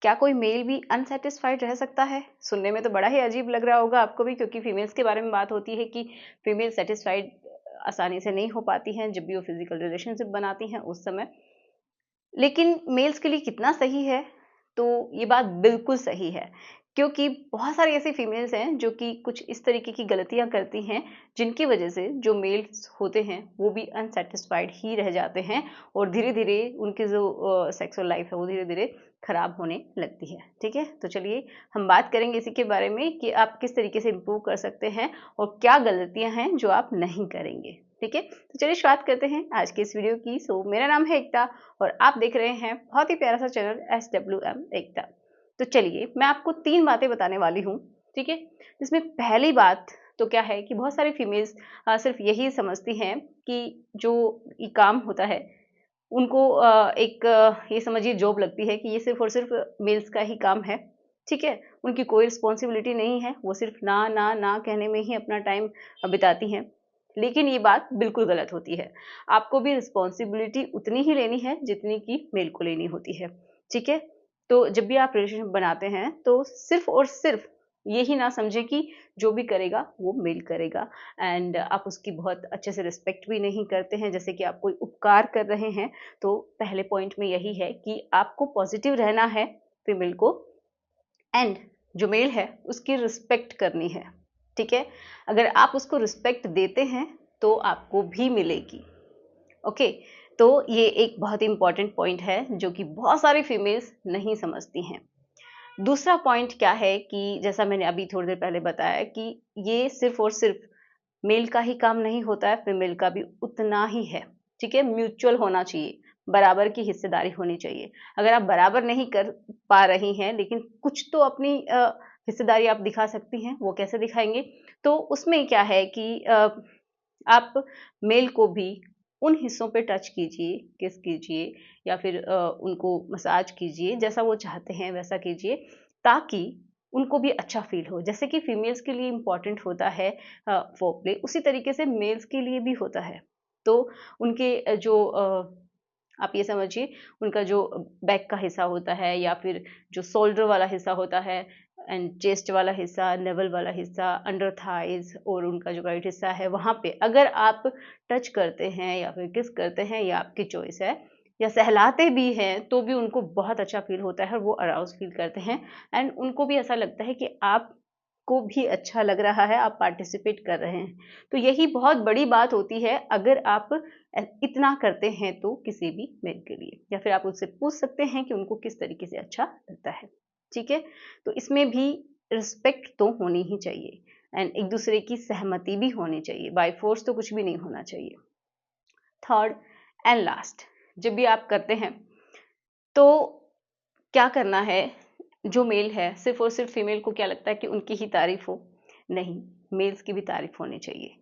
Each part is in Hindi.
क्या कोई मेल भी अनसेटिस्फाइड रह सकता है? सुनने में तो बड़ा ही अजीब लग रहा होगा आपको भी, क्योंकि फीमेल्स के बारे में बात होती है कि फीमेल सेटिस्फाइड आसानी से नहीं हो पाती हैं जब भी वो फिजिकल रिलेशनशिप बनाती हैं उस समय। लेकिन मेल्स के लिए कितना सही है? तो ये बात बिल्कुल सही है, क्योंकि बहुत सारी ऐसी फीमेल्स हैं जो कि कुछ इस तरीके की गलतियाँ करती हैं, जिनकी वजह से जो मेल्स होते हैं वो भी अनसैटिस्फाइड ही रह जाते हैं और धीरे-धीरे उनकी जो सेक्सुअल लाइफ है वो धीरे-धीरे खराब होने लगती है। ठीक है? तो चलिए हम बात करेंगे इसी के बारे में कि आप किस तरीके से इम्प्रूव कर सकते हैं और क्या गलतियाँ हैं जो आप नहीं करेंगे। ठीक है? तो चलिए शुरुआत करते हैं आज की इस वीडियो की। मेरा नाम है एकता और आप देख रहे हैं बहुत ही प्यारा सा चैनल SWM एकता। तो चलिए मैं आपको 3 बातें बताने वाली हूँ, ठीक है? जिसमें पहली बात तो क्या है कि बहुत सारी फीमेल्स सिर्फ़ यही समझती हैं कि जो ये काम होता है, उनको ये समझिए जॉब लगती है कि ये सिर्फ़ और सिर्फ़ मेल्स का ही काम है, ठीक है? उनकी कोई रिस्पॉन्सिबिलिटी नहीं है, वो सिर्फ़ ना, ना, ना कहने में ही अपना टाइम बिताती हैं। लेकिन ये बात बिल्कुल गलत होती है। आपको भी रिस्पॉन्सिबिलिटी उतनी ही लेनी है जितनी कि मेल को लेनी होती है, ठीक है? तो जब भी आप रिलेशनशिप बनाते हैं तो सिर्फ़ और सिर्फ़ यही ना समझें कि जो भी करेगा वो मेल करेगा एंड आप उसकी बहुत अच्छे से रिस्पेक्ट भी नहीं करते हैं, जैसे कि आप कोई उपकार कर रहे हैं। तो पहले पॉइंट में यही है कि आपको पॉजिटिव रहना है फीमेल को एंड जो मेल है उसकी रिस्पेक्ट करनी है, ठीक है? अगर आप उसको रिस्पेक्ट देते हैं तो आपको भी मिलेगी। ओके, तो ये एक बहुत ही इंपॉर्टेंट पॉइंट है जो कि बहुत सारी फीमेल्स नहीं समझती हैं। दूसरा पॉइंट क्या है कि जैसा मैंने अभी थोड़ी देर पहले बताया कि ये सिर्फ और सिर्फ मेल का ही काम नहीं होता है, फीमेल का भी उतना ही है, ठीक है? म्यूचुअल होना चाहिए, बराबर की हिस्सेदारी होनी चाहिए। अगर आप बराबर नहीं कर पा रही हैं, लेकिन कुछ तो अपनी हिस्सेदारी आप दिखा सकती हैं, वो कैसे दिखाएँगे? तो उसमें क्या है कि आप मेल को भी उन हिस्सों पे टच कीजिए, किस कीजिए या फिर उनको मसाज कीजिए, जैसा वो चाहते हैं वैसा कीजिए, ताकि उनको भी अच्छा फ़ील हो। जैसे कि फीमेल्स के लिए इम्पोर्टेंट होता है फ़ोरप्ले, उसी तरीके से मेल्स के लिए भी होता है। तो उनके आप ये समझिए, उनका जो बैक का हिस्सा होता है या फिर जो शोल्डर वाला हिस्सा होता है एंड चेस्ट वाला हिस्सा, नेवल वाला हिस्सा, अंडर थाइज़ और उनका जो राइट हिस्सा है, वहाँ पे अगर आप टच करते हैं या फिर किस करते हैं, ये आपकी चॉइस है, या सहलाते भी हैं, तो भी उनको बहुत अच्छा फ़ील होता है और वो अराउज़ फ़ील करते हैं एंड उनको भी ऐसा लगता है कि आपको भी अच्छा लग रहा है, आप पार्टिसिपेट कर रहे हैं। तो यही बहुत बड़ी बात होती है अगर आप इतना करते हैं तो किसी भी मेल के लिए, या फिर आप उनसे पूछ सकते हैं कि उनको किस तरीके से अच्छा लगता है, ठीक है? तो इसमें भी रिस्पेक्ट तो होनी ही चाहिए एंड एक दूसरे की सहमति भी होनी चाहिए, बाय फोर्स तो कुछ भी नहीं होना चाहिए। थर्ड एंड लास्ट, जब भी आप करते हैं तो क्या करना है, जो मेल है सिर्फ और सिर्फ फीमेल को क्या लगता है कि उनकी ही तारीफ हो, नहीं, मेल्स की भी तारीफ होनी चाहिए।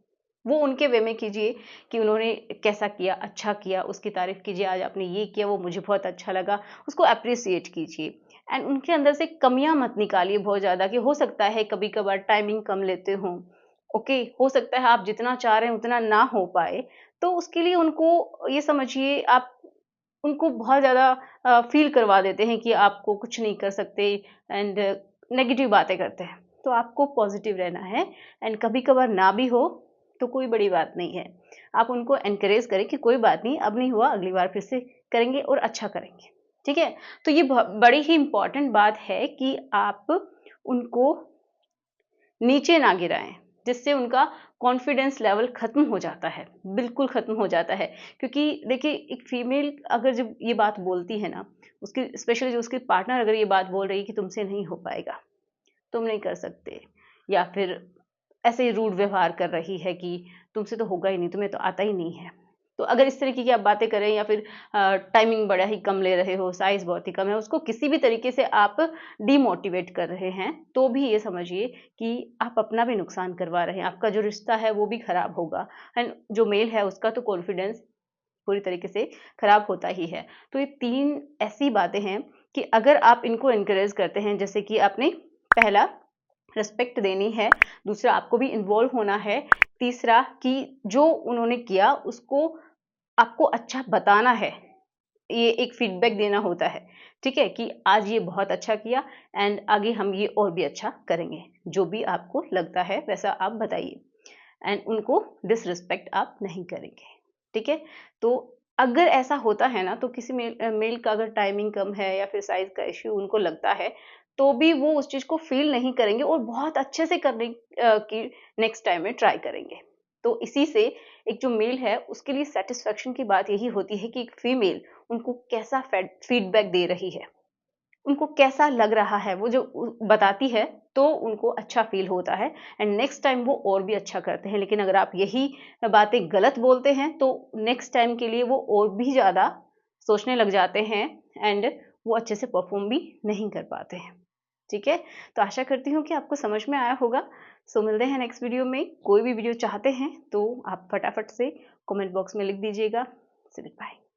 वो उनके वे में कीजिए कि उन्होंने कैसा किया, अच्छा किया, उसकी तारीफ कीजिए, आज आपने ये किया वो मुझे बहुत अच्छा लगा, उसको अप्रिसिएट कीजिए एंड उनके अंदर से कमियां मत निकालिए बहुत ज़्यादा, कि हो सकता है कभी कभार टाइमिंग कम लेते हों, ओके, हो सकता है आप जितना चाह रहे हैं उतना ना हो पाए, तो उसके लिए उनको ये समझिए आप उनको बहुत ज़्यादा फ़ील करवा देते हैं कि आपको कुछ नहीं कर सकते एंड नेगेटिव बातें करते हैं। तो आपको पॉज़िटिव रहना है एंड कभी-कभार ना भी हो, तो कोई बड़ी बात नहीं है। आप उनको एनकरेज करें कि कोई बात नहीं, अब नहीं हुआ, अगली बार फिर से करेंगे और अच्छा करेंगे। ठीक है? तो ये बड़ी ही इम्पोर्टेंट बात है कि आप उनको नीचे ना गिराएँ, जिससे उनका कॉन्फिडेंस लेवल ख़त्म हो जाता है, बिल्कुल ख़त्म हो जाता है। क्योंकि देखिए, एक फीमेल अगर जब ये बात बोलती है ना, उसकी स्पेशली जो उसकी पार्टनर अगर ये बात बोल रही है कि तुमसे नहीं हो पाएगा, तुम नहीं कर सकते, या फिर ऐसे ही रूड व्यवहार कर रही है कि तुमसे तो होगा ही नहीं, तुम्हें तो आता ही नहीं है। तो अगर इस तरीके की आप बातें करें या फिर टाइमिंग बड़ा ही कम ले रहे हो, साइज़ बहुत ही कम है, उसको किसी भी तरीके से आप डिमोटिवेट कर रहे हैं, तो भी ये समझिए कि आप अपना भी नुकसान करवा रहे हैं, आपका जो रिश्ता है वो भी खराब होगा एंड जो मेल है उसका तो कॉन्फिडेंस पूरी तरीके से खराब होता ही है। तो ये 3 ऐसी बातें हैं कि अगर आप इनको एनकरेज करते हैं, जैसे कि आपने पहला रिस्पेक्ट देनी है, दूसरा आपको भी इन्वॉल्व होना है, तीसरा कि जो उन्होंने किया उसको आपको अच्छा बताना है, ये एक फीडबैक देना होता है, ठीक है, कि आज ये बहुत अच्छा किया एंड आगे हम ये और भी अच्छा करेंगे। जो भी आपको लगता है वैसा आप बताइए एंड उनको डिसरिस्पेक्ट आप नहीं करेंगे, ठीक है। तो अगर ऐसा होता है ना, तो किसी मेल का अगर टाइमिंग कम है या फिर साइज का इश्यू उनको लगता है, तो भी वो उस चीज़ को फ़ील नहीं करेंगे और बहुत अच्छे से करने की नेक्स्ट टाइम में ट्राई करेंगे। तो इसी से एक जो मेल है उसके लिए सैटिस्फैक्शन की बात यही होती है कि एक फीमेल उनको कैसा फीडबैक दे रही है, उनको कैसा लग रहा है, वो जो बताती है तो उनको अच्छा फ़ील होता है एंड नेक्स्ट टाइम वो और भी अच्छा करते हैं। लेकिन अगर आप यही बातें गलत बोलते हैं तो नेक्स्ट टाइम के लिए वो और भी ज़्यादा सोचने लग जाते हैं एंड वो अच्छे से परफ़ॉर्म भी नहीं कर पाते हैं, ठीक है? तो आशा करती हूँ कि आपको समझ में आया होगा। सो मिलते हैं नेक्स्ट वीडियो में। कोई भी वीडियो चाहते हैं तो आप फटाफट से कमेंट बॉक्स में लिख दीजिएगा। So good bye.